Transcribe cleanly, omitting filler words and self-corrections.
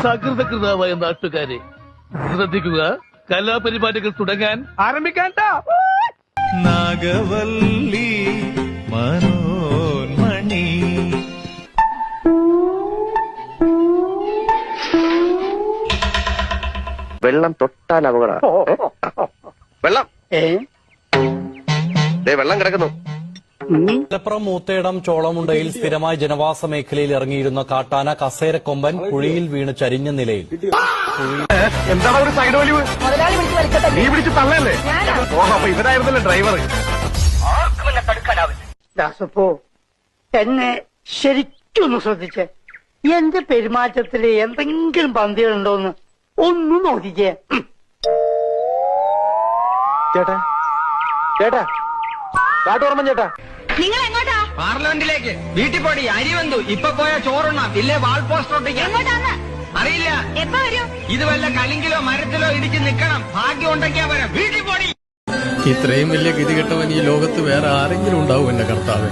സകൃതകൃതാവായ നാട്ടുകാരെ ശ്രദ്ധിക്കുക, കലാപരിപാടികൾ തുടങ്ങാൻ ആരംഭിക്കാൻ. നാഗവല്ലി മനോന്മണി വെള്ളം തൊട്ടാൽ അപകടം. വെള്ളം വെള്ളം കിടക്കുന്നു. മലപ്പുറം മൂത്തേടം ചോളമുണ്ടയിൽ സ്ഥിരമായി ജനവാസ മേഖലയിൽ ഇറങ്ങിയിരുന്ന കാട്ടാന കസേരക്കൊമ്പൻ കുഴിയിൽ വീണ് ചരിഞ്ഞ നിലയിൽ. എന്താണ് ഒരു സൈഡ് വലിവ്? നീ പിടിച്ച് തള്ളല്ലേ? അപ്പൊ ഇവരായിരുന്നല്ലേ ഡ്രൈവർ? ദാസപ്പോ എന്നെ ശരിക്കൊന്ന് ശ്രദ്ധിച്ചേ. എന്റെ പെരുമാറ്റത്തില് എന്തെങ്കിലും പന്തികളുണ്ടോന്ന് ഒന്നും നോക്കിക്കേ. ചേട്ടാ ചേട്ടാ കാട്ടോർമ്മൻ ചേട്ടാ, നിങ്ങൾ എങ്ങോട്ടാ? പാർലമെന്റിലേക്ക്. വീട്ടിൽ പോടി, അരി വന്നു. ഇപ്പൊ പോയ ചോറുണ്ണാം, ഇല്ലേ വാൾ പോസ്റ്റർ ഒട്ടിക്കാം. എങ്ങോട്ടാന്ന് അറിയില്ല. എപ്പോ വരും? ഇത് വല്ല കലിങ്കിലോ മരത്തിലോ ഇടിച്ച് നിക്കണം. ഭാഗ്യം ഉണ്ടെങ്കിയാ വരാം. വീട്ടിൽ പോടി. ഇത്രയും വലിയ ഗതികെട്ടവൻ ഈ ലോകത്ത് വേറെ ആരെങ്കിലും ഉണ്ടാവും എന്റെ കർത്താവ്.